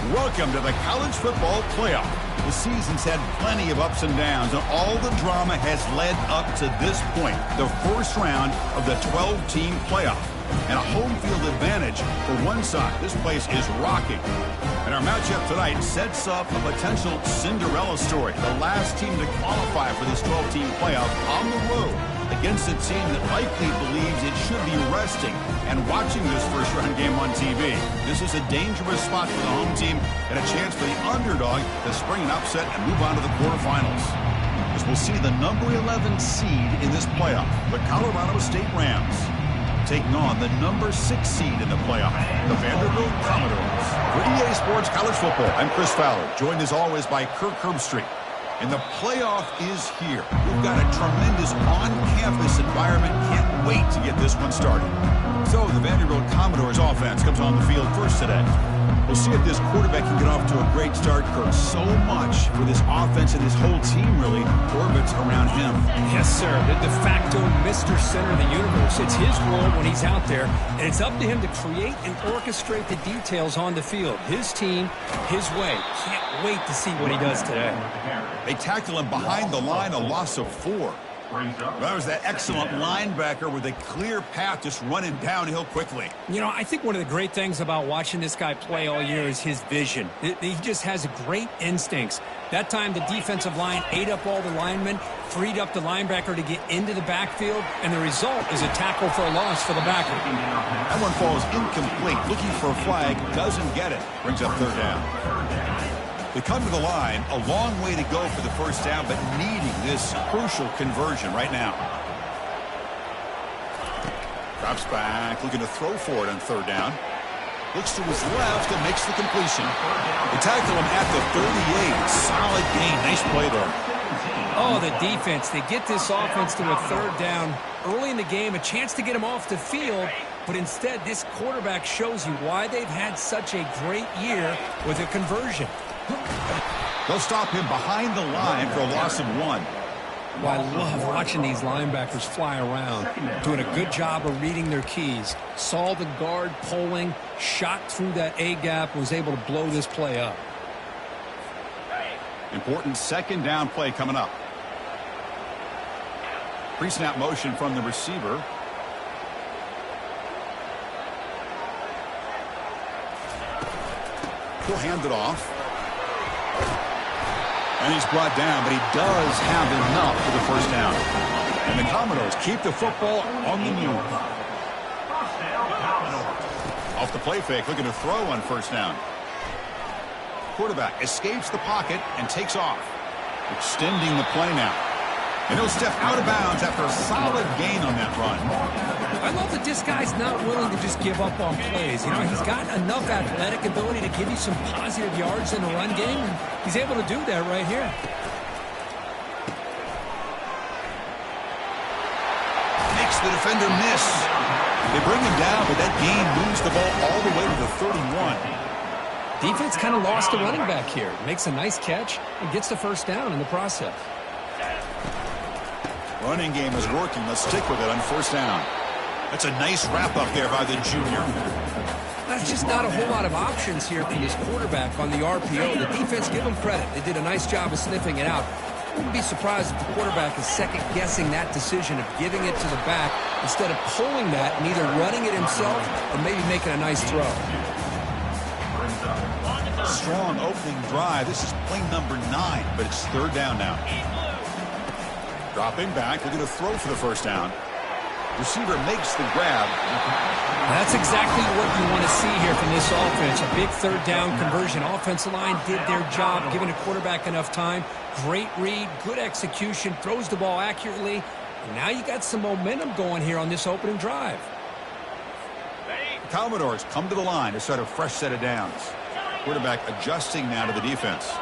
Welcome to the college football playoff. The season's had plenty of ups and downs, and all the drama has led up to this point, the first round of the 12-team playoff. And a home field advantage for one side. This place is rocking. And our matchup tonight sets up a potential Cinderella story. The last team to qualify for this 12-team playoff on the road against a team that likely believes it should be resting and watching this first-round game on TV. This is a dangerous spot for the home team and a chance for the underdog to spring an upset and move on to the quarterfinals. As we'll see the number 11 seed in this playoff, the Colorado State Rams, taking on the number 6 seed in the playoff, the Vanderbilt Commodores. For EA Sports College Football, I'm Chris Fowler, joined as always by Kirk Herbstreit. And the playoff is here. We've got a tremendous on-campus environment. Can't wait to get this one started. So the Vanderbilt Commodores offense comes on the field first today. We'll see if this quarterback can get off to a great start, Kirk. So much for this offense and this whole team really orbits around him. Yes, sir. The de facto Mr. Center of the universe. It's his role when he's out there, and it's up to him to create and orchestrate the details on the field. His team, his way. Can't wait to see what he does today. They tackle him behind the line, a loss of 4. That was that excellent linebacker with a clear path just running downhill quickly. You know, I think one of the great things about watching this guy play all year is his vision. He just has great instincts. That time the defensive line ate up all the linemen, freed up the linebacker to get into the backfield, and the result is a tackle for a loss for the backer. That one falls incomplete. Looking for a flag, doesn't get it. Brings up third down. They come to the line, a long way to go for the first down, but needing this crucial conversion right now. Drops back, looking to throw for it on third down. Looks to his left and makes the completion. They tackle him at the 38. Solid gain. Nice play there. Oh, the defense. They get this offense to a third down early in the game, a chance to get him off the field, but instead this quarterback shows you why they've had such a great year with a conversion. They'll stop him behind the line for a loss of 1. Well, I love watching these linebackers fly around, doing a good job of reading their keys. Saw the guard pulling, shot through that A-gap, was able to blow this play up. Important second down play coming up. Pre-snap motion from the receiver. He'll hand it off. And he's brought down, but he does have enough for the first down. And the Commodores keep the football on the move. Off the play fake, looking to throw on first down. Quarterback escapes the pocket and takes off. Extending the play now. And he'll step out of bounds after a solid gain on that run. I love that this guy's not willing to just give up on plays. You know, he's got enough athletic ability to give you some positive yards in the run game, and he's able to do that right here. Makes the defender miss. They bring him down, but that gain moves the ball all the way to the 31. Defense kind of lost a running back here. Makes a nice catch and gets the first down in the process. Running game is working. Let's stick with it on first down. That's a nice wrap-up there by the junior. That's just not a whole lot of options here for this quarterback on the RPO. The defense, give them credit. They did a nice job of sniffing it out. I wouldn't be surprised if the quarterback is second-guessing that decision of giving it to the back instead of pulling that and either running it himself or maybe making a nice throw. Strong opening drive. This is play number 9, but it's third down now. Dropping back, looking to throw for the first down. Receiver makes the grab. That's exactly what you want to see here from this offense. A big third down conversion. Offensive line did their job, giving a quarterback enough time. Great read, good execution, throws the ball accurately. And now you got some momentum going here on this opening drive. The Commodores come to the line to start a fresh set of downs. Quarterback adjusting now to the defense.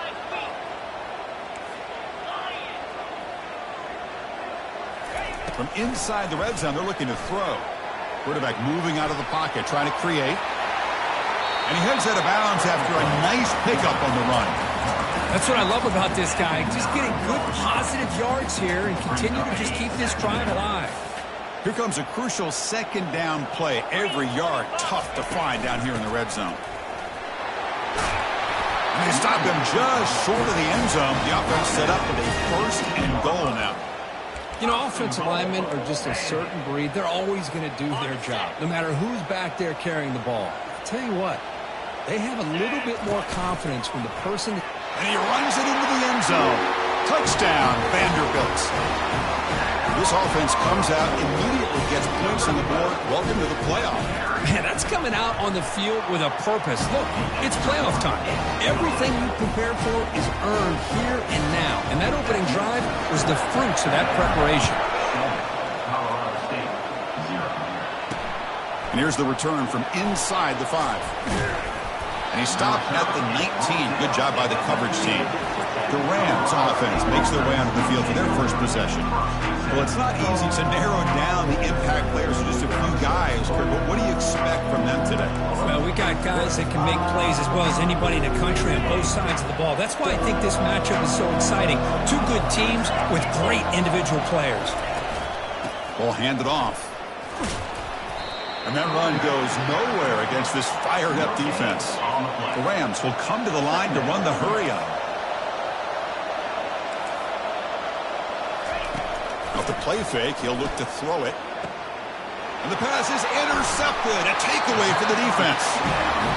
From inside the red zone, they're looking to throw. Quarterback moving out of the pocket, trying to create. And he heads out of bounds after a nice pickup on the run. That's what I love about this guy. Just getting good positive yards here and continue to just keep this drive alive. Here comes a crucial second down play. Every yard tough to find down here in the red zone. They stop him just short of the end zone. The offense set up with a 1st and goal now. You know, offensive linemen are just a certain breed. They're always going to do their job, no matter who's back there carrying the ball. I'll tell you what, they have a little bit more confidence when the person... And he runs it into the end zone. Touchdown, Vanderbilt. This offense comes out, immediately gets points on the board. Welcome to the playoff. Man, that's coming out on the field with a purpose. Look, it's playoff time. Everything you prepared for is earned here and now. And that opening drive was the fruits of that preparation. And here's the return from inside the 5. And he stopped at the 19. Good job by the coverage team. The Rams offense makes their way onto the field for their first possession. Well, it's not easy to narrow down the impact players to just a few guys, Kurt, but what do you expect from them today? Well, we got guys that can make plays as well as anybody in the country on both sides of the ball. That's why I think this matchup is so exciting. Two good teams with great individual players. Ball handed off. And that run goes nowhere against this fired-up defense. The Rams will come to the line to run the hurry-up. Off the play fake, he'll look to throw it. And the pass is intercepted. A takeaway for the defense.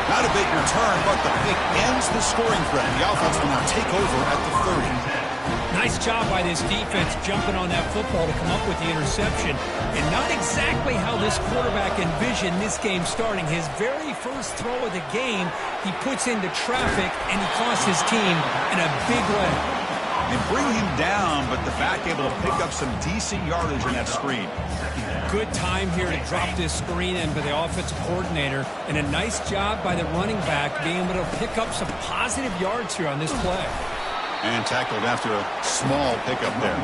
Not a big return, but the pick ends the scoring threat. The offense will now take over at the 30. Nice job by this defense jumping on that football to come up with the interception. And not exactly how this quarterback envisioned this game starting. His very first throw of the game, he puts into traffic, and he costs his team in a big way. They bring him down, but the back able to pick up some decent yardage in that screen. Good time here to drop this screen in by the offensive coordinator, and a nice job by the running back being able to pick up some positive yards here on this play. And tackled after a small pickup there.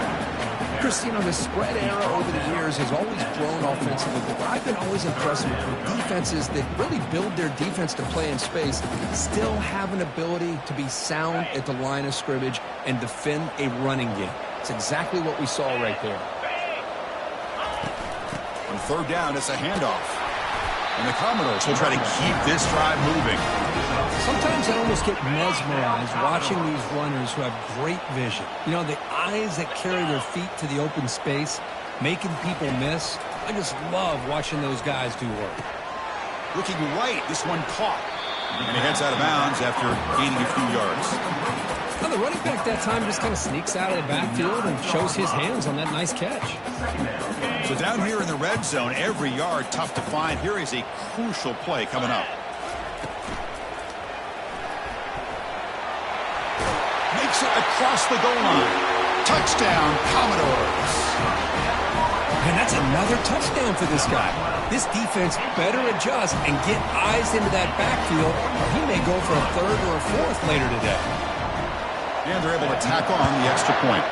Chris, you know, the spread era over the years has always grown offensively, but I've been always impressed with defenses that really build their defense to play in space, still have an ability to be sound at the line of scrimmage and defend a running game. It's exactly what we saw right there. On 3rd down, it's a handoff. And the Commodores will try to keep this drive moving. Sometimes I almost get mesmerized watching these runners who have great vision. You know, the eyes that carry their feet to the open space, making people miss. I just love watching those guys do work. Looking right, this one caught. And he heads out of bounds after gaining a few yards. Now the running back that time just kind of sneaks out of the backfield and shows his hands on that nice catch. So down here in the red zone, every yard tough to find. Here is a crucial play coming up. Makes it across the goal line. Touchdown, Commodores. And that's another touchdown for this guy. This defense better adjust and get eyes into that backfield, or he may go for a 3rd or a 4th later today. And they're able to tack on the extra point.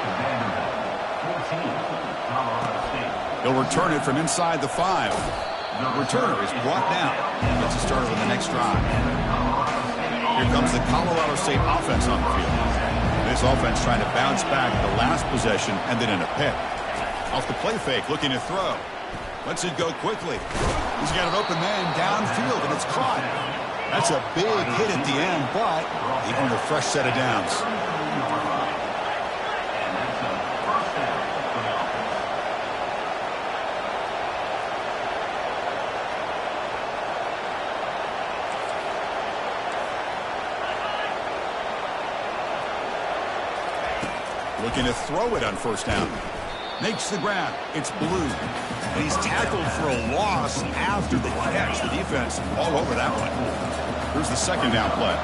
They'll return it from inside the 5. The returner is brought down. Gets a start on the next drive. Here comes the Colorado State offense on the field. This offense trying to bounce back the last possession and then in a pick. Off the play fake, looking to throw. Lets it go quickly. He's got an open man downfield, and it's caught. That's a big hit at the end, but even with a fresh set of downs. Looking to throw it on 1st down. Makes the grab. It's Blue. And he's tackled for a loss after the catch. The defense all over that one. Here's the 2nd down play.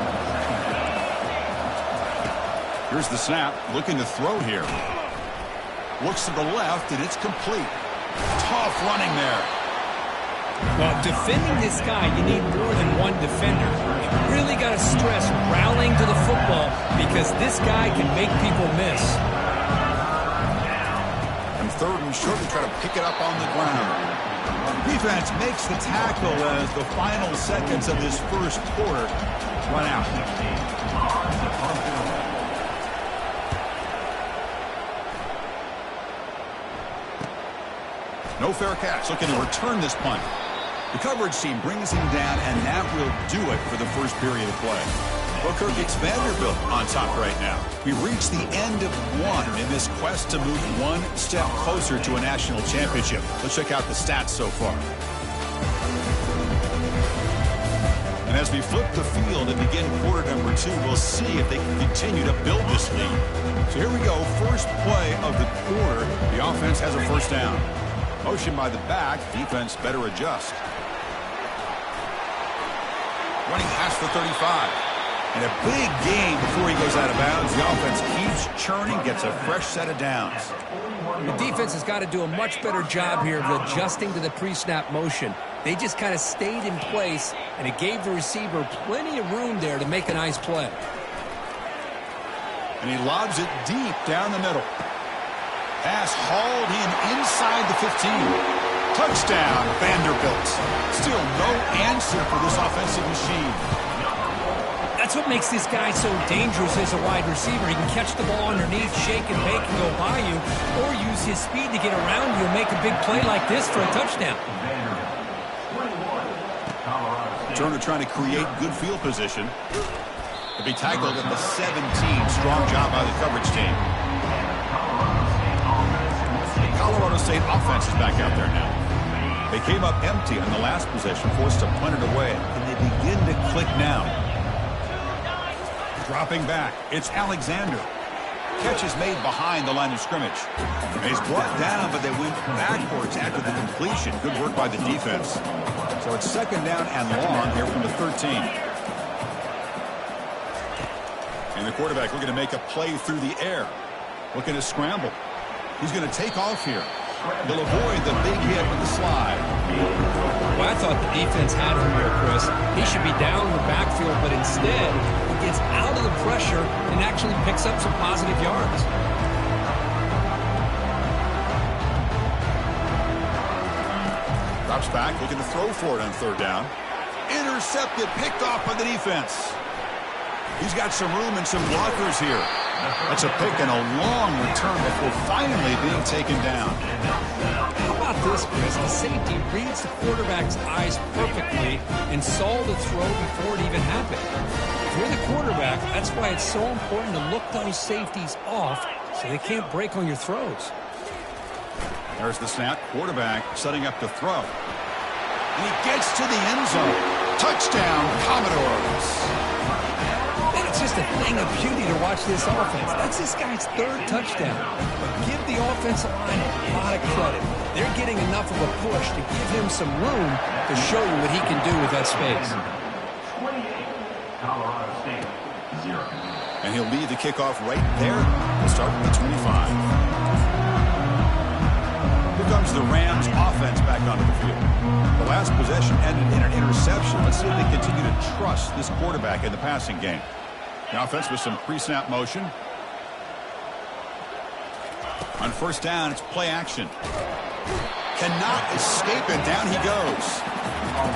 Here's the snap. Looking to throw here. Looks to the left, and it's complete. Tough running there. Well, defending this guy, you need more than one defender. You really got to stress rallying to the football because this guy can make people miss. And 3rd and short to try to pick it up on the ground. Defense makes the tackle as the final seconds of this first quarter run out. No fair catch. Looking to return this punt. The coverage team brings him down, and that will do it for the first period of play. Well, Kirk, it's Vanderbilt on top right now. We've reached the end of one in this quest to move one step closer to a national championship. Let's check out the stats so far. And as we flip the field and begin quarter number 2, we'll see if they can continue to build this lead. So here we go. First play of the quarter. The offense has a first down. Motion by the back. Defense better adjust. Running past the 35. And a big gain before he goes out of bounds. The offense keeps churning, gets a fresh set of downs. The defense has got to do a much better job here of adjusting to the pre-snap motion. They just kind of stayed in place, and it gave the receiver plenty of room there to make a nice play. And he lobs it deep down the middle. Pass hauled in inside the 15. Touchdown, Vanderbilt. Still no answer for this offensive machine. That's what makes this guy so dangerous as a wide receiver. He can catch the ball underneath, shake and bake and go by you, or use his speed to get around you and make a big play like this for a touchdown. Turner trying to create good field position. To be tackled at the 17. Strong job by the coverage team. Colorado State offense is back out there now. They came up empty on the last possession, forced to punt it away. And they begin to click now. Dropping back, it's Alexander. Catch is made behind the line of scrimmage. He's brought down, but they went backwards after the completion. Good work by the defense. So it's second down and long here from the 13. And the quarterback looking to make a play through the air. Looking to scramble. He's going to take off here. He'll avoid the big hit with the slide. Well, I thought the defense had him here, Chris. He should be down in the backfield, but instead he gets out of the pressure and actually picks up some positive yards. Drops back, looking to throw for it on third down. Intercepted, picked off by the defense. He's got some room and some blockers here. That's a pick and a long return before finally being taken down. How about this, Chris? The safety reads the quarterback's eyes perfectly and saw the throw before it even happened. If you're the quarterback, that's why it's so important to look those safeties off so they can't break on your throws. There's the snap. Quarterback setting up to throw. And he gets to the end zone. Touchdown, Commodores. And it's just a thing of beauty to watch this offense. That's this guy's third touchdown. But give the offensive line a lot of credit. They're getting enough of a push to give him some room to show you what he can do with that space. And he'll lead the kickoff right there. We'll start with the 25. Here comes the Rams offense back onto the field. The last possession ended in an interception. Let's see if they continue to trust this quarterback in the passing game. The offense with some pre-snap motion. On first down, it's play action. Cannot escape it. Down he goes.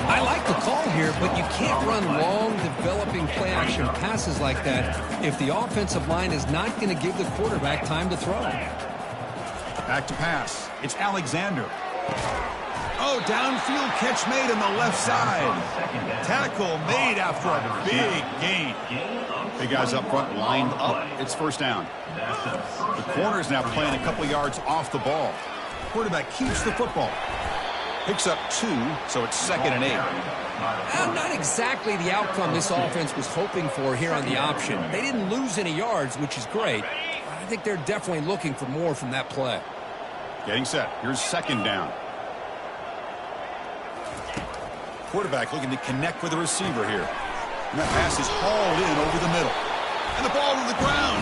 I like the call here, but you can't run long, developing play-action passes like that if the offensive line is not going to give the quarterback time to throw. Back to pass. It's Alexander. Oh, downfield catch made on the left side. Tackle made after a big gain. Big guys up front lined up. It's first down. The corner's now playing a couple yards off the ball. Quarterback keeps the football. Picks up 2, so it's 2nd and 8. Not exactly the outcome this offense was hoping for here on the option. They didn't lose any yards, which is great. I think they're definitely looking for more from that play. Getting set. Here's second down. Quarterback looking to connect with the receiver here. And that pass is hauled in over the middle. And the ball to the ground.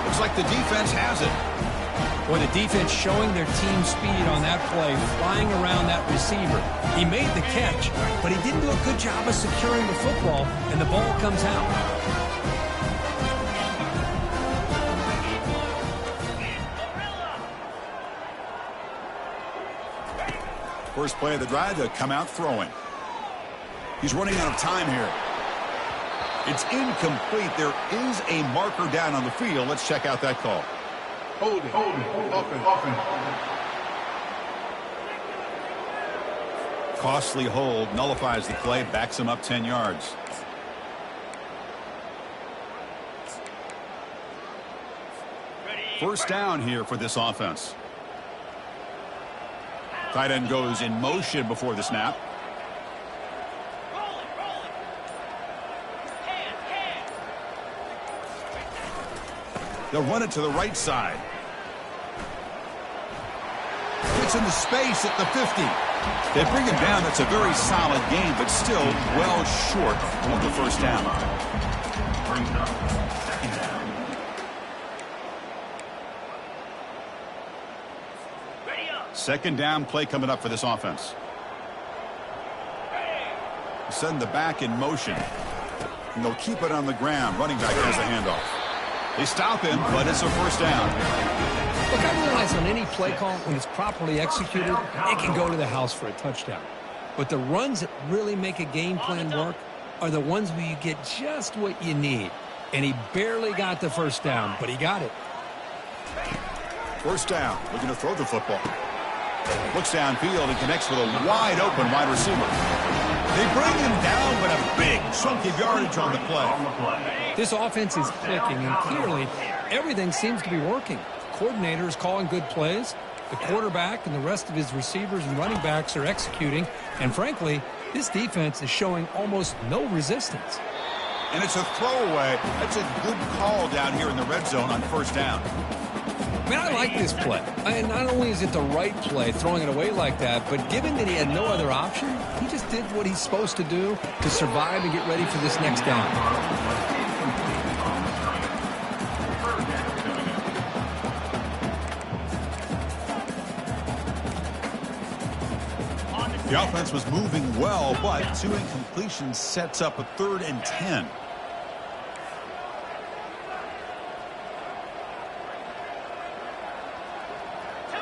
Looks like the defense has it. Boy, the defense showing their team speed on that play, flying around that receiver. He made the catch, but he didn't do a good job of securing the football, and the ball comes out. First play of the drive to come out throwing. He's running out of time here. It's incomplete. There is a marker down on the field. Let's check out that call. Hold it. Offense. Costly hold, nullifies the play, backs him up 10 yards. First down here for this offense. Tight end goes in motion before the snap. They'll run it to the right side. Gets into space at the 50. They bring him down. That's a very solid game, but still well short of the first down. Second down play coming up for this offense. Send the back in motion. And they'll keep it on the ground. Running back has a handoff. They stop him, but it's a first down. Look, I realize on any play call, when it's properly executed, it can go to the house for a touchdown. But the runs that really make a game plan work are the ones where you get just what you need. And he barely got the first down, but he got it. First down, looking to throw the football. Looks downfield and connects with a wide-open wide receiver. They bring him down, but a big chunk of yardage on the play. This offense is clicking, and clearly everything seems to be working. The coordinator is calling good plays. The quarterback and the rest of his receivers and running backs are executing. And frankly, this defense is showing almost no resistance. And it's a throwaway. That's a good call down here in the red zone on first down. I mean, I like this play. And not only is it the right play, throwing it away like that, but given that he had no other option, he just did what he's supposed to do to survive and get ready for this next down. The offense was moving well, but 2 incompletions sets up a 3rd and 10.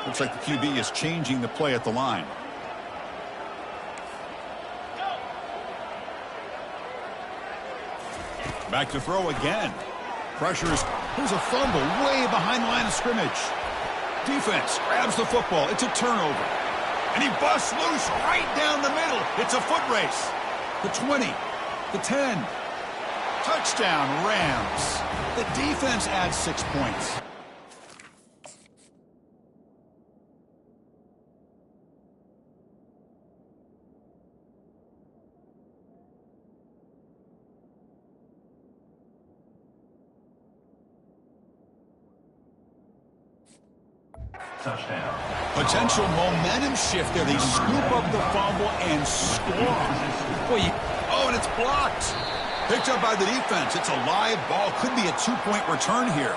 Looks like the QB is changing the play at the line. Back to throw again. Pressures. Here's a fumble way behind the line of scrimmage. Defense grabs the football. It's a turnover. And he busts loose right down the middle. It's a foot race. The 20. The 10. Touchdown, Rams. The defense adds 6 points. Touchdown. Potential momentum shift there. They scoop up the fumble and score. Oh, and it's blocked. Picked up by the defense. It's a live ball. Could be a 2-point return here.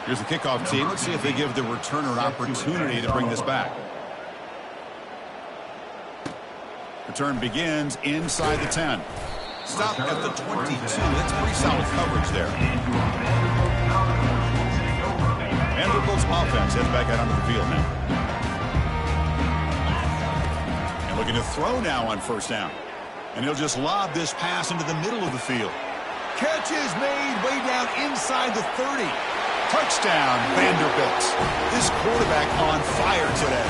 Here's the kickoff team. Let's see if they give the returner an opportunity to bring this back. Return begins inside the 10. Stop at the 22. That's pretty solid coverage there. Vanderbilt's offense heads back out onto the field now. And looking to throw now on first down. And he'll just lob this pass into the middle of the field. Catch is made way down inside the 30. Touchdown, Vanderbilt. This quarterback on fire today.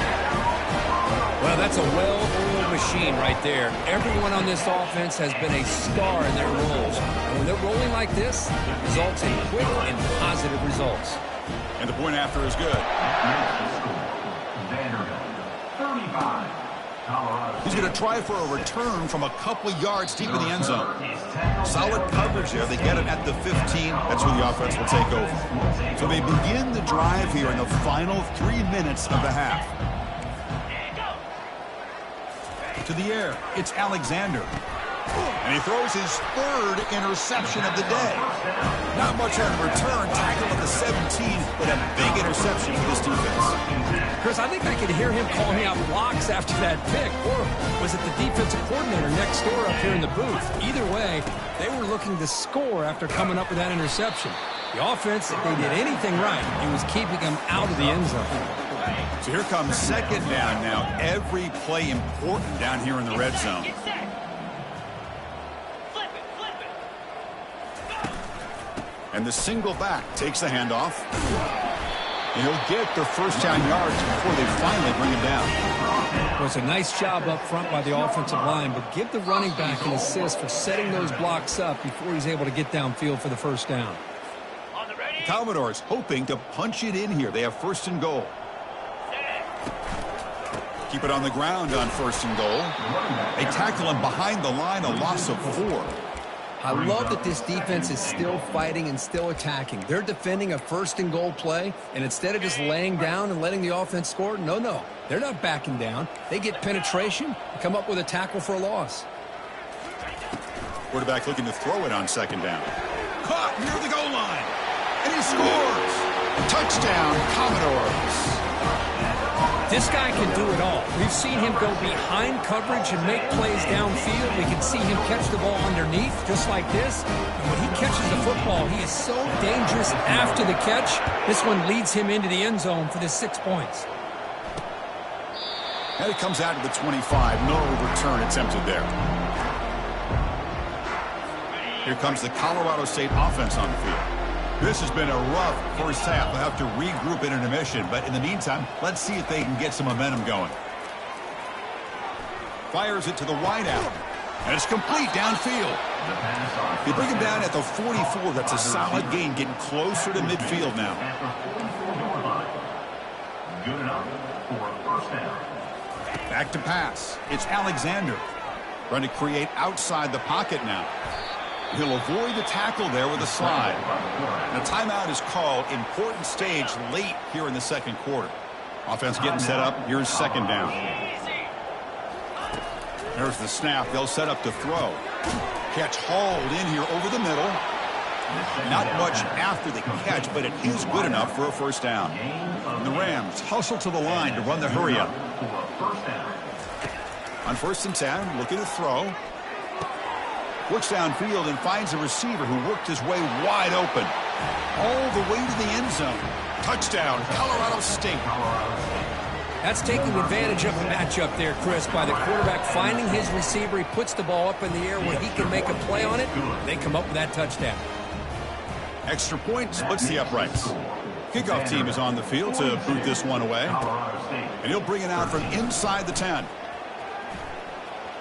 Well, that's a well-oiled machine right there. Everyone on this offense has been a star in their roles. And when they're rolling like this, it results in quick and positive results. And the point after is good. Vanderbilt, 35. Colorado. He's going to try for a return from a couple yards deep in the end zone. Solid coverage there. They get it at the 15. That's where the offense will take over. So they begin the drive here in the final 3 minutes of the half. To the air, it's Alexander. And he throws his 3rd interception of the day. Not much on the return, tackle at the 17, but a big interception for this defense. Chris, I think I could hear him calling out blocks after that pick. Or was it the defensive coordinator next door up here in the booth? Either way, they were looking to score after coming up with that interception. The offense, if they did anything right, it was keeping them out of the end zone. So here comes second down now. Every play important down here in the red zone. And the single back takes the handoff. And he'll get the first down yards before they finally bring him down. Well, it's a nice job up front by the offensive line, but give the running back an assist for setting those blocks up before he's able to get downfield for the first down. Commodores hoping to punch it in here. They have first and goal. Keep it on the ground on first and goal. They tackle him behind the line, a loss of 4. I love that this defense is still fighting and still attacking. They're defending a first and goal play, and instead of just laying down and letting the offense score, no. They're not backing down. They get penetration and come up with a tackle for a loss. Quarterback looking to throw it on second down. Caught near the goal line. And he scores. Touchdown, Commodores. This guy can do it all. We've seen him go behind coverage and make plays downfield. We can see him catch the ball underneath, just like this. And when he catches the football, he is so dangerous after the catch. This one leads him into the end zone for the 6 points. And it comes out to the 25. No return attempted there. Here comes the Colorado State offense on the field. This has been a rough first half. They'll have to regroup in intermission, but in the meantime, let's see if they can get some momentum going. Fires it to the wideout, and it's complete downfield. They bring him down at the 44. That's a solid gain, getting closer to midfield now. Good enough for a first down. Back to pass. It's Alexander. Trying to create outside the pocket now. He'll avoid the tackle there with a slide. And a timeout is called. Important stage late here in the second quarter. Offense getting set up. Here's second down. There's the snap. They'll set up to throw. Catch hauled in here over the middle. Not much after the catch, but it is good enough for a first down. And the Rams hustle to the line to run the hurry up. On first and 10, looking to throw. Looks downfield and finds a receiver who worked his way wide open. All the way to the end zone. Touchdown, Colorado State. That's taking advantage of a matchup there, Chris, by the quarterback finding his receiver. He puts the ball up in the air where he can make a play on it. They come up with that touchdown. Extra point splits the uprights. Kickoff team is on the field to boot this one away. And he'll bring it out from inside the 10.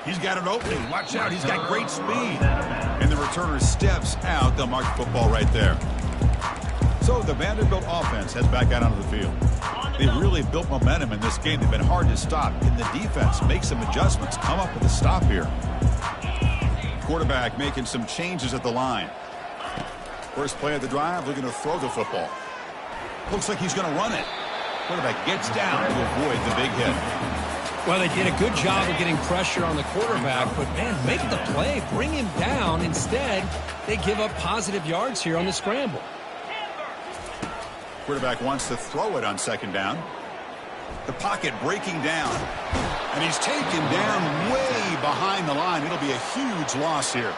He's got an opening. Watch out. He's got great speed. And the returner steps out. They'll mark the football right there. So the Vanderbilt offense heads back out onto the field. They've really built momentum in this game. They've been hard to stop. Can the defense make some adjustments, come up with a stop here? Quarterback making some changes at the line. First play of the drive, looking to throw the football. Looks like he's going to run it. Quarterback gets down to avoid the big hit. Well, they did a good job of getting pressure on the quarterback, but, man, make the play, bring him down. Instead, they give up positive yards here on the scramble. Quarterback wants to throw it on second down. The pocket breaking down. And he's taken down way behind the line. It'll be a huge loss here.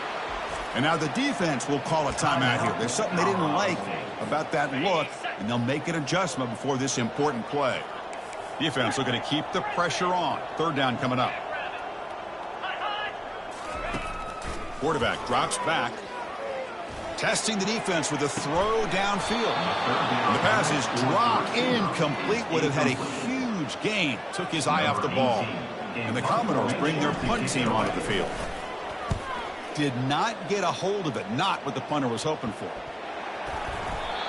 And now the defense will call a timeout here. There's something they didn't like about that look, and they'll make an adjustment before this important play. Defense looking to keep the pressure on. Third down coming up. Quarterback drops back. Testing the defense with a throw downfield. And the pass is dropped incomplete. Would have had a huge gain. Took his eye off the ball. And the Commodores bring their punt team onto the field. Did not get a hold of it. Not what the punter was hoping for.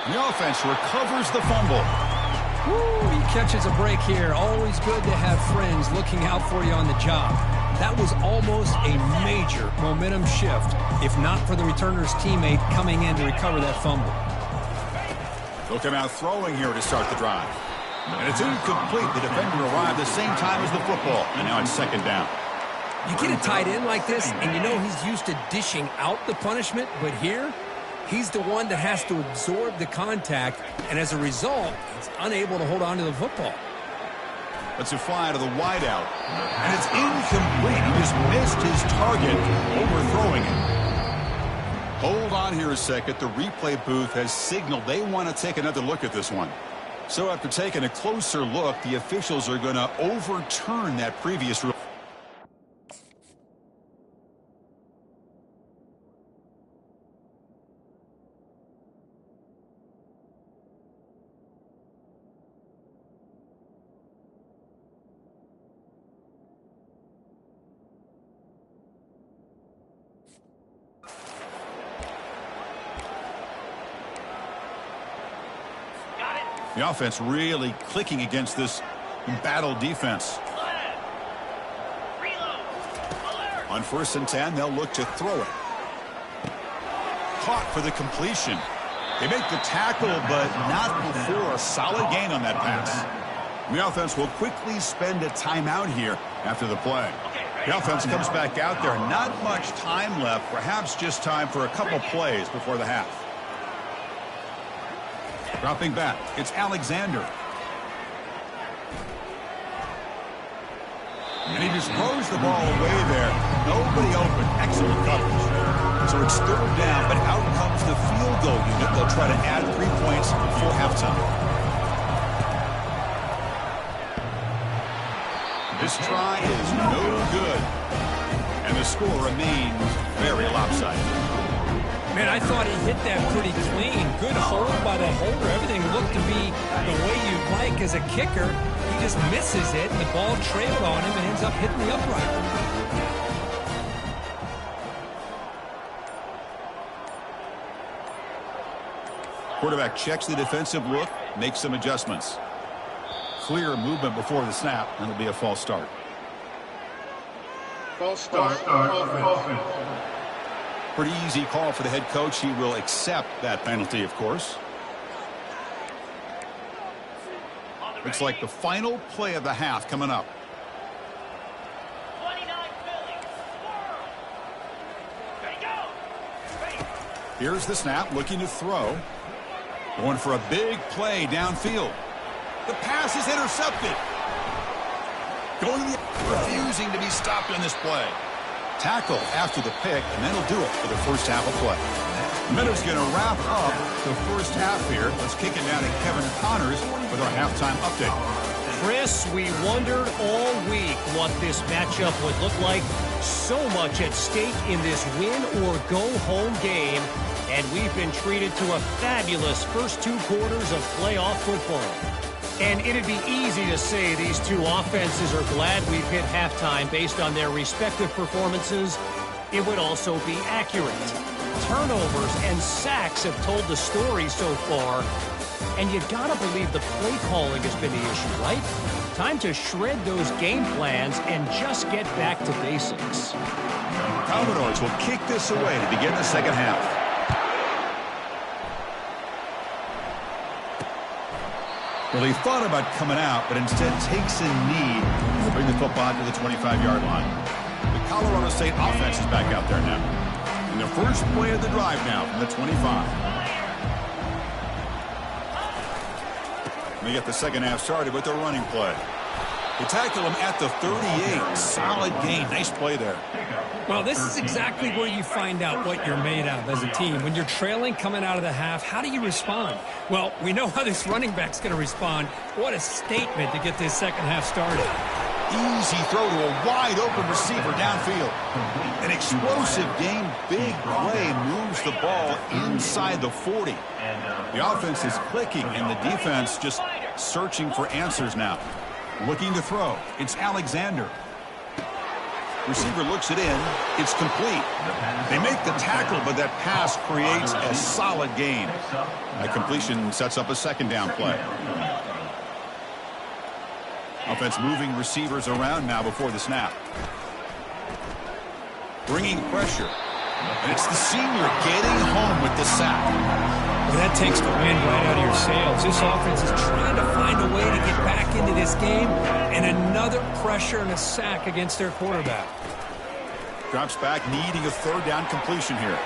And the offense recovers the fumble. Woo, he catches a break here. Always good to have friends looking out for you on the job. That was almost a major momentum shift, if not for the returner's teammate coming in to recover that fumble. They'll come out throwing here to start the drive. And it's incomplete. The defender arrived the same time as the football. And now it's second down. You get a tight end like this, and you know he's used to dishing out the punishment, but here, he's the one that has to absorb the contact, and as a result, he's unable to hold on to the football. Let's fly to the wideout. And it's incomplete. He just missed his target, overthrowing it. Hold on here a second. The replay booth has signaled they want to take another look at this one. So after taking a closer look, the officials are going to overturn that previous rule. The offense really clicking against this battle defense. On 1st and 10, they'll look to throw it. Caught for the completion. They make the tackle, but not before a solid gain on that pass. The offense will quickly spend a timeout here after the play. The offense comes back out there. Not much time left. Perhaps just time for a couple plays before the half. Dropping back, it's Alexander. And he just throws the ball away there. Nobody open. Excellent coverage. So it's 3rd down, but out comes the field goal unit. They'll try to add 3 points before halftime. This try is no good. And the score remains very lopsided. Man, I thought he hit that pretty clean. Good hold by the holder. Everything looked to be the way you'd like as a kicker. He just misses it, and the ball trailed on him and ends up hitting the upright. Quarterback checks the defensive look, makes some adjustments. Clear movement before the snap, and it'll be a false start. False start. Pretty easy call for the head coach. He will accept that penalty, of course. Looks like the final play of the half coming up. Here's the snap, looking to throw. Going for a big play downfield. The pass is intercepted. Refusing to be stopped on this play. Tackle after the pick, and that'll do it for the first half of play. Minutes going to wrap up the first half here. Let's kick it down to Kevin Connors with our halftime update. Chris, we wondered all week what this matchup would look like. So much at stake in this win-or-go-home game, and we've been treated to a fabulous first 2 quarters of playoff football. And it'd be easy to say these two offenses are glad we've hit halftime based on their respective performances. It would also be accurate. Turnovers and sacks have told the story so far. And you gotta believe the play calling has been the issue, right? Time to shred those game plans and just get back to basics. Commodores will kick this away to begin the second half. Well, he thought about coming out, but instead takes a knee to bring the football to the 25-yard line. The Colorado State offense is back out there now. And the first play of the drive now from the 25. And they get the second half started with their running play. They tackle him at the 38. Solid gain. Nice play there. Well, this is exactly where you find out what you're made of as a team. When you're trailing coming out of the half, how do you respond? Well, we know how this running back's going to respond. What a statement to get this second half started. Easy throw to a wide-open receiver downfield. An explosive game, big play, moves the ball inside the 40. The offense is clicking, and the defense just searching for answers now. Looking to throw. It's Alexander. Receiver looks it in. It's complete. They make the tackle, but that pass creates a solid gain. That completion sets up a second down play. Offense moving receivers around now before the snap. Bringing pressure. And it's the senior getting home with the sack. Well, that takes the wind right out of your sails. This offense is trying to find a way to get back into this game, and another pressure and a sack against their quarterback. Drops back, needing a third down completion here.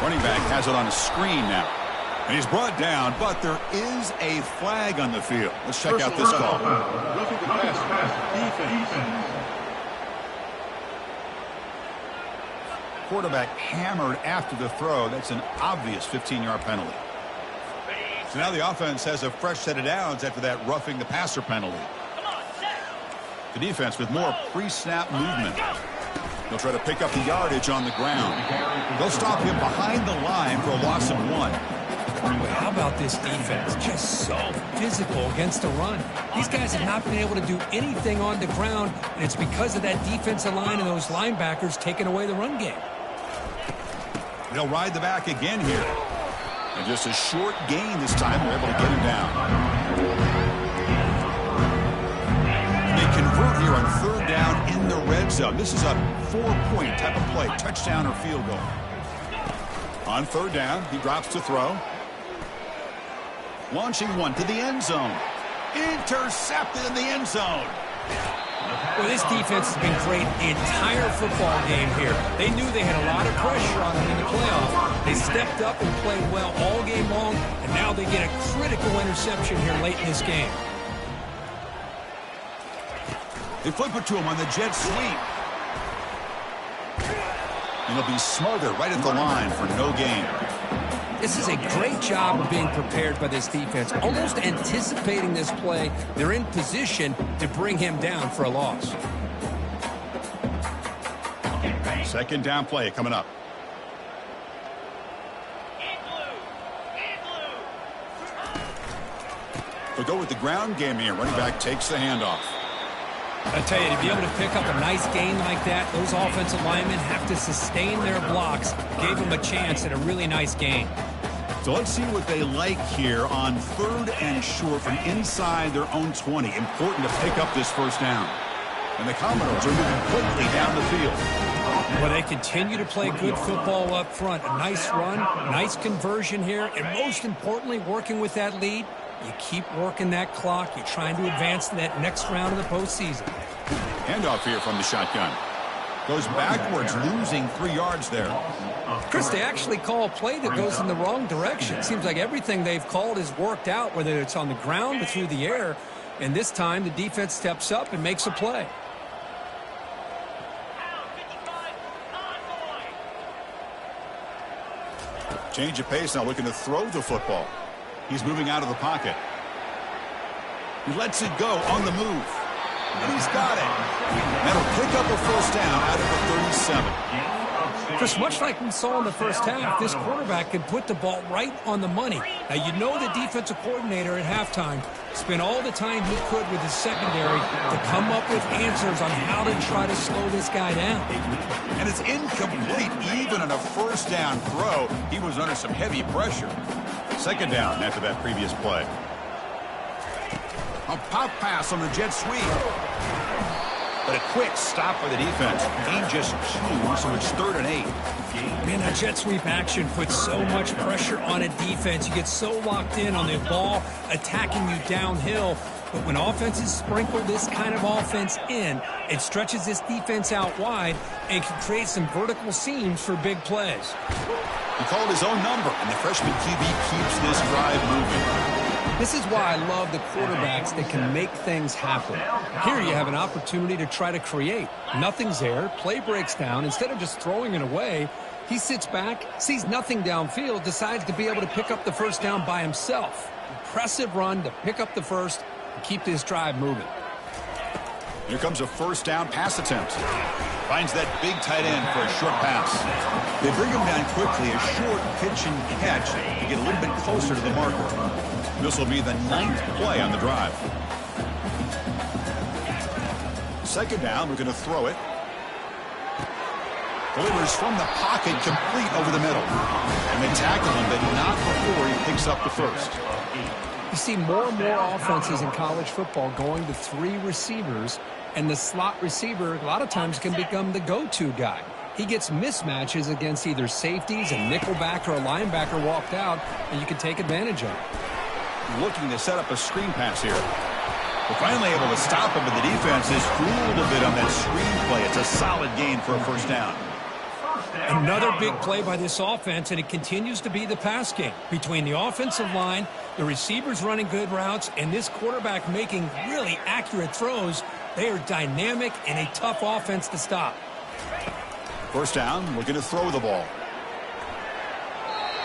Running back has it on a screen now. And he's brought down, but there is a flag on the field. Let's check out this call. Quarterback hammered after the throw. That's an obvious 15-yard penalty. So now the offense has a fresh set of downs after that roughing the passer penalty. The defense with more pre-snap movement. They'll try to pick up the yardage on the ground. They'll stop him behind the line for a loss of 1. How about this defense? Just so physical against the run. These guys have not been able to do anything on the ground, and it's because of that defensive line and those linebackers taking away the run game. They'll ride the back again here. And just a short gain this time. They're able to get him down. third down in the red zone. This is a 4-point type of play, touchdown or field goal. On third down, he drops to throw. Launching one to the end zone. Intercepted in the end zone. Well, this defense has been great the entire football game here. They knew they had a lot of pressure on them in the playoff. They stepped up and played well all game long, and now they get a critical interception here late in this game. They flip it to him on the jet sweep. And he'll be smothered right at the line for no gain. This is a great job of being prepared by this defense, almost anticipating this play. They're in position to bring him down for a loss. Second down play coming up. They'll go with the ground game here. Running back takes the handoff. I tell you, to be able to pick up a nice gain like that, those offensive linemen have to sustain their blocks. Gave them a chance at a really nice gain. So let's see what they like here on third and short from inside their own 20. Important to pick up this first down. And the Commodores are moving quickly down the field. Well, they continue to play good football up front. A nice run, nice conversion here, and most importantly, working with that lead. You keep working that clock. You're trying to advance to that next round of the postseason. Handoff here from the shotgun. Goes backwards, losing 3 yards there. Chris, they actually call a play that goes in the wrong direction. Seems like everything they've called has worked out, whether it's on the ground or through the air. And this time, the defense steps up and makes a play. Change of pace now, looking to throw the football. He's moving out of the pocket. He lets it go on the move. And he's got it. That'll pick up a first down out of the 37. Chris, much like we saw in the first half, this quarterback can put the ball right on the money. Now, you know the defensive coordinator at halftime spent all the time he could with his secondary to come up with answers on how to try to slow this guy down. And it's incomplete even on a first down throw. He was under some heavy pressure. Second down after that previous play. A pop pass on the jet sweep. But a quick stop by the defense. Gain just 2, so it's 3rd and 8. Man, that jet sweep action puts so much pressure on a defense. You get so locked in on the ball attacking you downhill. But when offenses sprinkle this kind of offense in, it stretches this defense out wide and can create some vertical seams for big plays. He called his own number, and the freshman QB keeps this drive moving. This is why I love the quarterbacks that can make things happen. Here you have an opportunity to try to create. Nothing's there. Play breaks down. Instead of just throwing it away, he sits back, sees nothing downfield, decides to be able to pick up the first down by himself. Impressive run to pick up the first and keep this drive moving. Here comes a first down pass attempt. Finds that big tight end for a short pass. They bring him down quickly, a short pitch and catch to get a little bit closer to the marker. This will be the 9th play on the drive. Second down, we're going to throw it. Delivers from the pocket, complete over the middle. And they tackle him, but not before he picks up the first. You see more and more offenses in college football going to 3 receivers, and the slot receiver a lot of times can become the go-to guy. He gets mismatches against either safeties, a nickelback, or a linebacker walked out, and you can take advantage of it. Looking to set up a screen pass here. We're finally able to stop him, but the defense is fooled a bit on that screen play. It's a solid gain for a first down. Another big play by this offense, and it continues to be the pass game. Between the offensive line, the receivers running good routes, and this quarterback making really accurate throws, they are dynamic and a tough offense to stop. First down, we're going to throw the ball.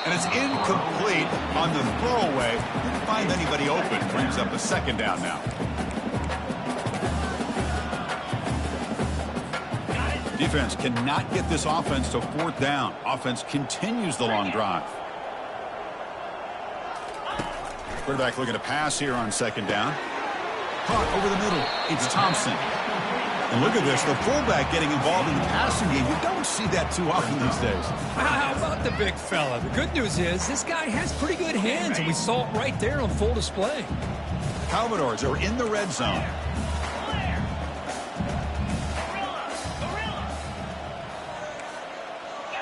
And it's incomplete on the throwaway. Didn't find anybody open. Brings up a second down now. Defense cannot get this offense to 4th down. Offense continues the long drive. Quarterback looking to pass here on second down. Caught over the middle. It's Thompson. And look at this, the fullback getting involved in the passing game. You don't see that too often these days. How about the big fella? The good news is this guy has pretty good hands, and we saw it right there on full display. Commodores are in the red zone.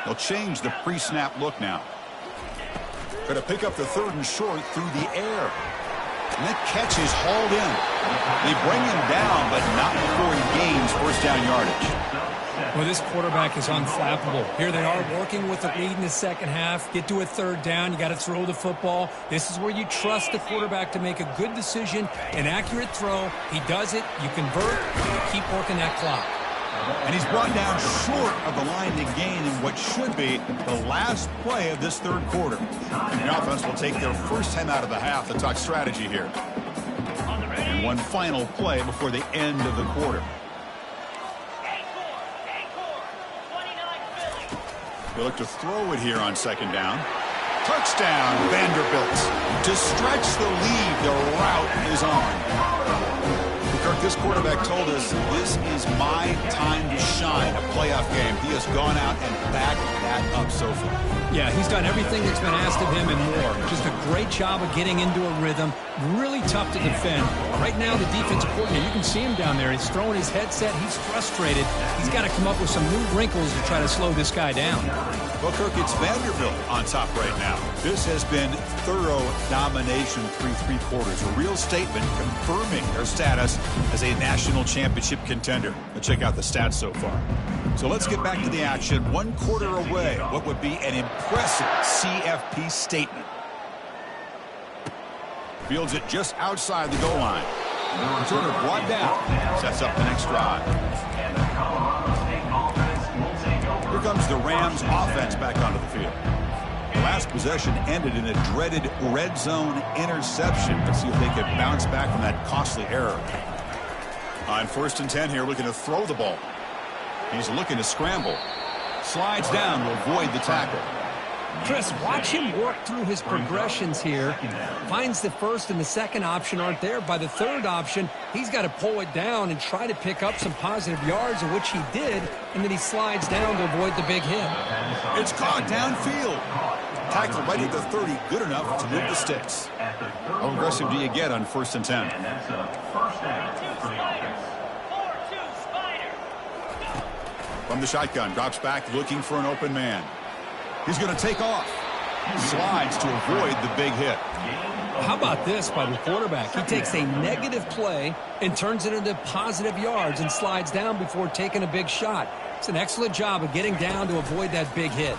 They'll change the pre-snap look now. Going to pick up the 3rd and short through the air. And that catch is hauled in. They bring him down, but not before he gains first down yardage. Well, this quarterback is unflappable. Here they are working with the lead in the second half. Get to a 3rd down. You got to throw the football. This is where you trust the quarterback to make a good decision, an accurate throw. He does it. You convert. You keep working that clock. And he's brought down short of the line to gain in what should be the last play of this 3rd quarter. The offense will take their first time out of the half to talk strategy here. And one final play before the end of the quarter. They look to throw it here on 2nd down. Touchdown, Vanderbilt. To stretch the lead, the route is on. Kirk, this quarterback told us this is my time to shine, a playoff game. He has gone out and backed that up so far. Yeah, he's done everything that's been asked of him and more. Just a great job of getting into a rhythm. Really tough to defend. Right now, the defensive coordinator, you can see him down there. He's throwing his headset. He's frustrated. He's got to come up with some new wrinkles to try to slow this guy down. Well, Kirk, it's Vanderbilt on top right now. This has been thorough domination through 3 quarters. A real statement confirming their status as a national championship contender. Let's check out the stats so far. So let's get back to the action. 1 quarter away. What would be an impressive CFP statement. Fields it just outside the goal line. Turner brought down. Sets up the next drive. Here comes the Rams offense back onto the field. The last possession ended in a dreaded red zone interception. Let's see if they can bounce back from that costly error. On 1st and 10 here, looking to throw the ball. He's looking to scramble. Slides down to avoid the tackle. Chris, watch him work through his progressions here. Finds the 1st and the 2nd option aren't there. By the 3rd option, he's got to pull it down and try to pick up some positive yards, of which he did, and then he slides down to avoid the big hit. It's caught downfield. Tackle right at the 30, good enough to move the sticks. How aggressive do you get on 1st and 10? And that's a first down for the offense. From the shotgun, drops back looking for an open man. He's going to take off. Slides to avoid the big hit. How about this by the quarterback? He takes a negative play and turns it into positive yards and slides down before taking a big shot. It's an excellent job of getting down to avoid that big hit.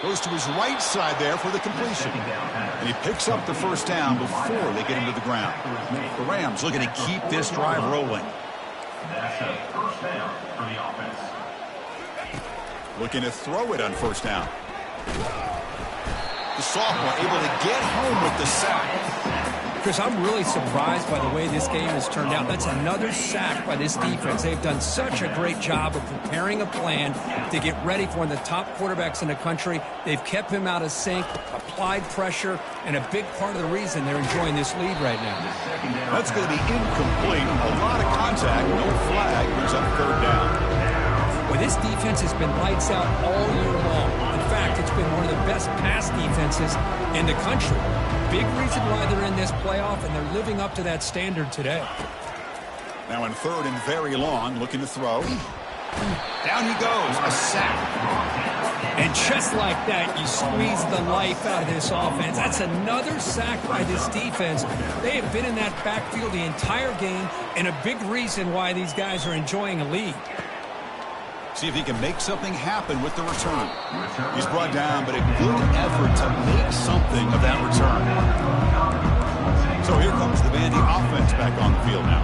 Goes to his right side there for the completion. And he picks up the first down before they get him to the ground. The Rams looking to keep this drive rolling. That's a first down for the offense. Looking to throw it on 1st down. The sophomore able to get home with the sack. Chris, I'm really surprised by the way this game has turned out. That's another sack by this defense. They've done such a great job of preparing a plan to get ready for one of the top quarterbacks in the country. They've kept him out of sync, applied pressure, and a big part of the reason they're enjoying this lead right now. That's going to be incomplete. A lot of contact, no flag, brings up 3rd down. Well, this defense has been lights out all year long. In fact, it's been one of the best pass defenses in the country. Big reason why they're in this playoff, and they're living up to that standard today. Now in 3rd and very long, looking to throw. Down he goes, a sack. And just like that, you squeeze the life out of this offense. That's another sack by this defense. They have been in that backfield the entire game, and a big reason why these guys are enjoying a lead. See if he can make something happen with the return. He's brought down, but a good effort to make something of that return. So here comes the Vandy offense back on the field now.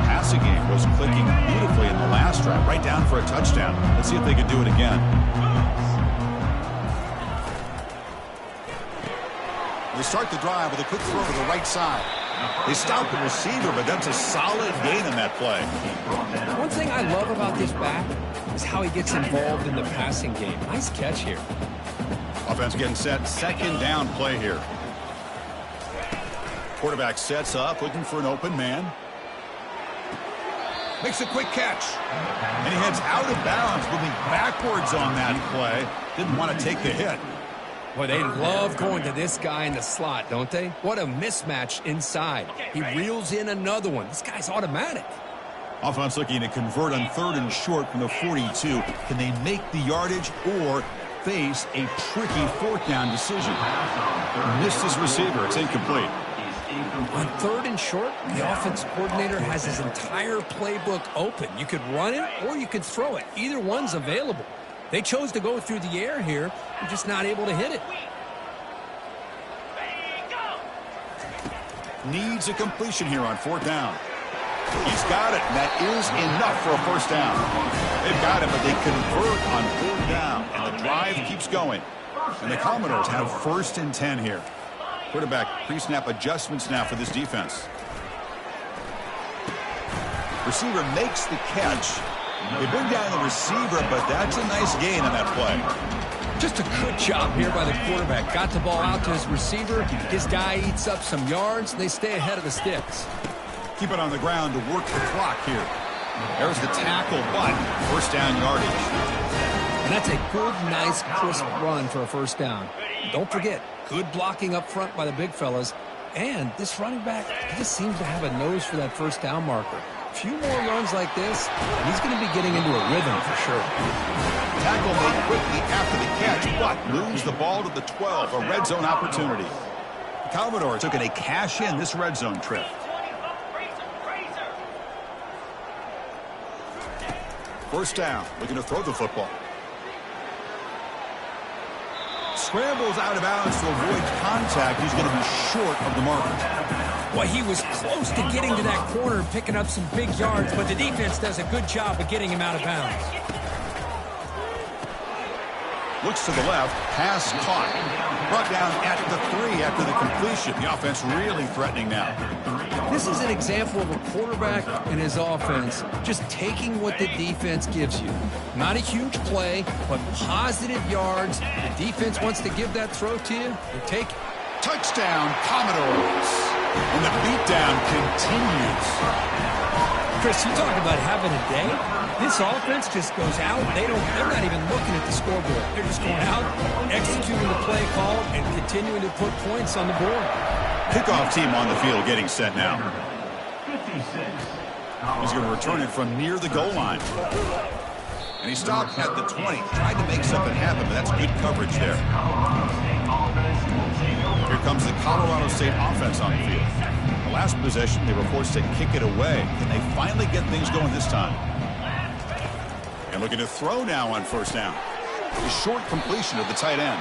Passing game was clicking beautifully in the last drive, right down for a touchdown. Let's see if they can do it again. They start the drive with a quick throw to the right side. They stop the receiver, but that's a solid gain in that play. One thing I love about this back is how he gets involved in the passing game. Nice catch here. Offense getting set. 2nd down play here. Quarterback sets up, looking for an open man. Makes a quick catch. And he heads out of bounds, moving backwards on that play. Didn't want to take the hit. Boy, they love going to this guy in the slot, don't they? What a mismatch inside. He reels in another one. This guy's automatic. Offense looking to convert on 3rd and short from the 42. Can they make the yardage or face a tricky 4th down decision? Missed his receiver. It's incomplete. On 3rd and short, the offense coordinator has his entire playbook open. You could run it or you could throw it. Either one's available. They chose to go through the air here. They're just not able to hit it. Needs a completion here on 4th down. He's got it, and that is enough for a 1st down. They've got it, but they convert on 4th down, and the drive keeps going. And the Commodores have 1st and 10 here. Quarterback pre-snap adjustments now for this defense. Receiver makes the catch. They bring down the receiver, but that's a nice gain on that play. Just a good job here by the quarterback. Got the ball out to his receiver. His guy eats up some yards, and they stay ahead of the sticks. Keep it on the ground to work the clock here. There's the tackle, but 1st down yardage. And that's a good, nice, crisp run for a 1st down. Don't forget, good blocking up front by the big fellas. And this running back, he just seems to have a nose for that 1st down marker. A few more runs like this, and he's going to be getting into a rhythm for sure. Tackle made quickly after the catch, but moves the ball to the 12, a red zone opportunity. The Commodores looking to cash in this red zone trip. First down, looking to throw the football. Scrambles out of bounds to avoid contact. He's going to be short of the marker. Well, he was close to getting to that corner and picking up some big yards, but the defense does a good job of getting him out of bounds. Looks to the left, pass caught. Brought down at the 3 after the completion. The offense really threatening now. This is an example of a quarterback and his offense just taking what the defense gives you. Not a huge play, but positive yards. The defense wants to give that throw to you. You take it. Touchdown, Commodores. And the beatdown continues. Chris, you talk about having a day. This offense just goes out. They're not even looking at the scoreboard. They're just going out, executing the play call, and continuing to put points on the board. Kickoff team on the field getting set now. He's going to return it from near the goal line. And he stopped at the 20. Tried to make something happen, but that's good coverage there. Here comes the Colorado State offense on the field. The last possession, they were forced to kick it away. Can they finally get things going this time? And looking to throw now on 1st down. A short completion of the tight end.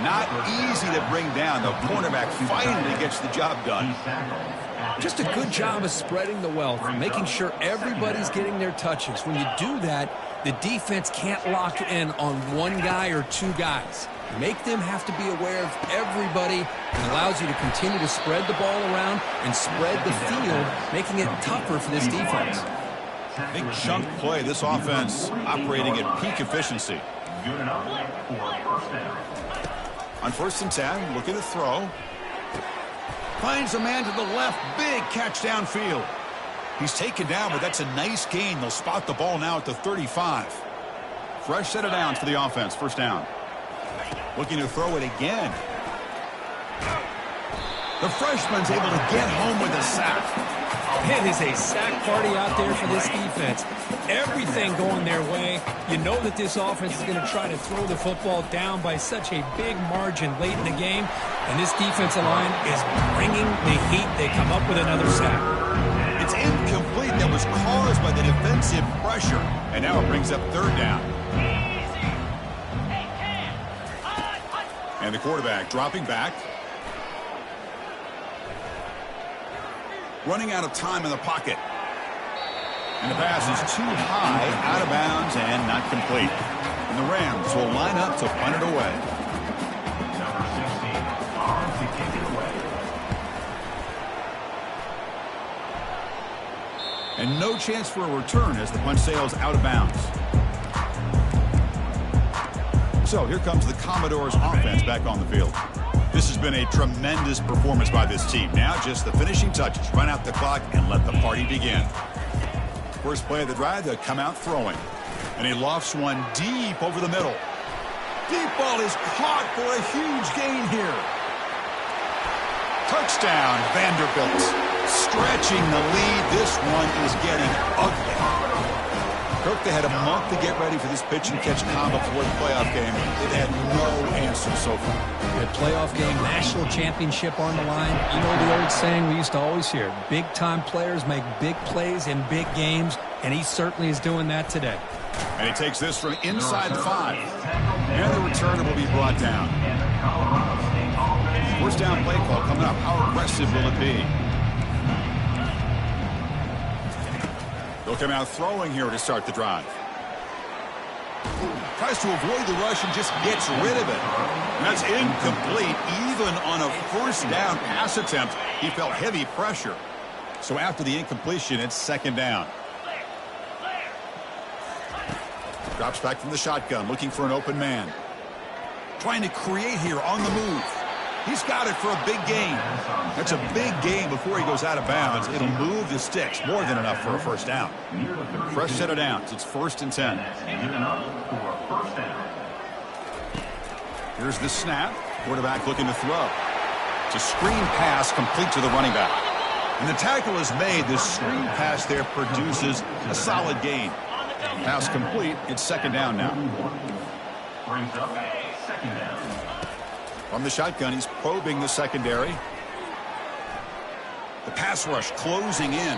Not easy to bring down. The cornerback finally gets the job done. Just a good job of spreading the wealth, making sure everybody's getting their touches. When you do that, the defense can't lock in on one guy or 2 guys. Make them have to be aware of everybody. It allows you to continue to spread the ball around and spread the field, making it tougher for this defense. Big chunk play. This offense operating at peak efficiency. Good enough for 1st down. On 1st and 10, looking to throw. Finds a man to the left. Big catch downfield. He's taken down, but that's a nice gain. They'll spot the ball now at the 35. Fresh set of downs for the offense. 1st down. Looking to throw it again. The freshman's able to get home with a sack. It is a sack party out there for this defense. Everything going their way. You know that this offense is going to try to throw the football down by such a big margin late in the game. And this defensive line is bringing the heat. They come up with another sack. It's incomplete. That was caused by the defensive pressure. And now it brings up 3rd down. And the quarterback dropping back. Running out of time in the pocket. And the pass is too high, out of bounds, and not complete. And the Rams will line up to punt it away. Number 16, armed to kick it away. And no chance for a return as the punt sails out of bounds. So here comes the Commodores offense back on the field. This has been a tremendous performance by this team. Now just the finishing touches. Run out the clock and let the party begin. First play of the drive, they come out throwing. And he lofts one deep over the middle. Deep ball is caught for a huge gain here. Touchdown, Vanderbilt. Stretching the lead. This one is getting ugly. Kirk, they had a month to get ready for this pitch and catch combo before the playoff game. They've had no answer so far. A playoff game, national championship on the line. You know the old saying we used to always hear, big-time players make big plays in big games, and he certainly is doing that today. And he takes this from inside the 5. And the returner will be brought down. First down play call coming up. How aggressive will it be? They'll come out throwing here to start the drive. Tries to avoid the rush and just gets rid of it. And that's incomplete. Even on a first down pass attempt, he felt heavy pressure. So after the incompletion, it's second down. Drops back from the shotgun, looking for an open man. Trying to create here on the move. He's got it for a big gain. That's a big gain before he goes out of bounds. It'll move the sticks. More than enough for a first down. Fresh set of downs. It's 1st and 10. Here's the snap. Quarterback looking to throw. It's a screen pass complete to the running back. And the tackle is made. The screen pass there produces a solid gain. Pass complete. It's second down now. Brings up second down. From the shotgun, he's probing the secondary. The pass rush closing in.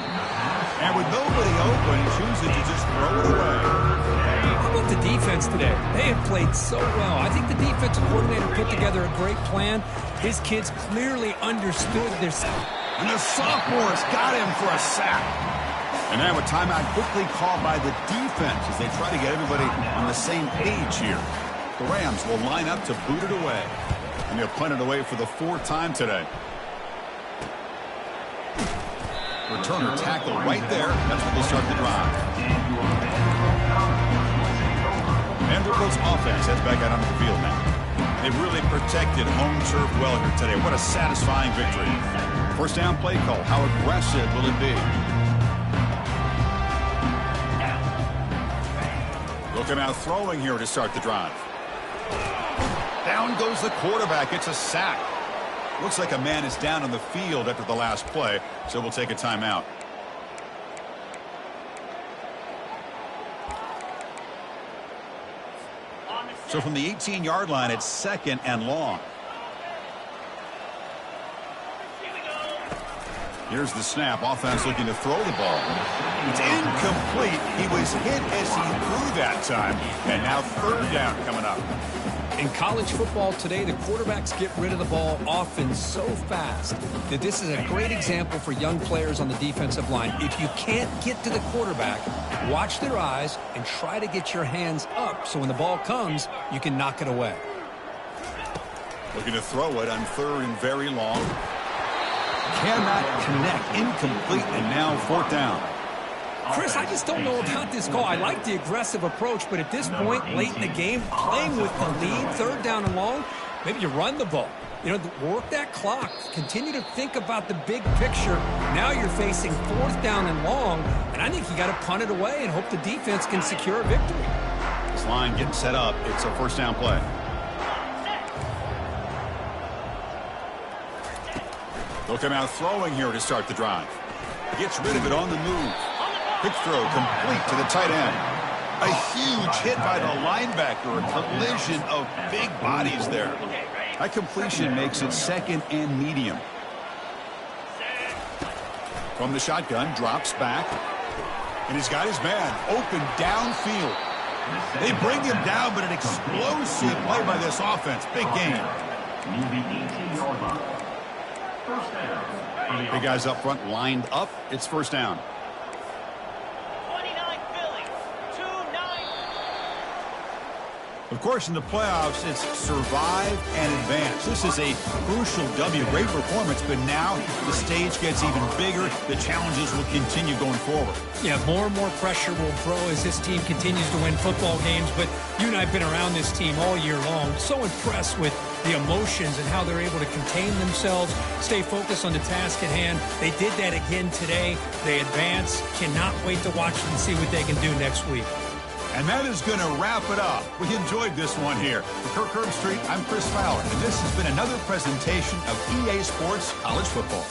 And with nobody open, he chooses to just throw it away. How about the defense today? They have played so well. I think the defensive coordinator put together a great plan. His kids clearly understood their... And the sophomores got him for a sack. And now a timeout quickly called by the defense as they try to get everybody on the same page here. The Rams will line up to boot it away. And they'll punt it away for the 4th time today. Returner tackle right there. That's where they'll start the drive. Vanderbilt's offense heads back out onto the field now. They've really protected home turf well here today. What a satisfying victory. First down play call. How aggressive will it be? They'll come out throwing here to start the drive. Down goes the quarterback. It's a sack. Looks like a man is down on the field after the last play, so we'll take a timeout. So from the 18-yard line, it's 2nd and long. Here's the snap. Offense looking to throw the ball. It's incomplete. He was hit as he threw that time. And now 3rd down coming up. In college football today, the quarterbacks get rid of the ball often so fast that this is a great example for young players on the defensive line. If you can't get to the quarterback, watch their eyes and try to get your hands up so when the ball comes, you can knock it away. Looking to throw it on 3rd and very long. Cannot connect. Incomplete. And now 4th down. Chris, I just don't know about this call. I like the aggressive approach, but at this point, late in the game, playing with the lead, 3rd down and long, maybe you run the ball. You know, work that clock. Continue to think about the big picture. Now you're facing 4th down and long, and I think you got to punt it away and hope the defense can secure a victory. This line getting set up. It's a first down play. They'll come out throwing here to start the drive. Gets rid of it on the move. Quick throw complete to the tight end. A huge hit by the linebacker. A collision of big bodies there. That completion makes it 2nd and medium. From the shotgun, drops back. And he's got his man open downfield. They bring him down, but an explosive play by this offense. Big game. Big guys up front lined up. It's first down. Of course, in the playoffs, it's survive and advance. This is a crucial W. Great performance, but now the stage gets even bigger. The challenges will continue going forward. Yeah, more and more pressure will grow as this team continues to win football games. But you and I have been around this team all year long. So impressed with the emotions and how they're able to contain themselves, stay focused on the task at hand. They did that again today. They advance. Cannot wait to watch them and see what they can do next week. And that is going to wrap it up. We enjoyed this one here. For Kirk Herbstreit, I'm Chris Fowler, and this has been another presentation of EA Sports College Football.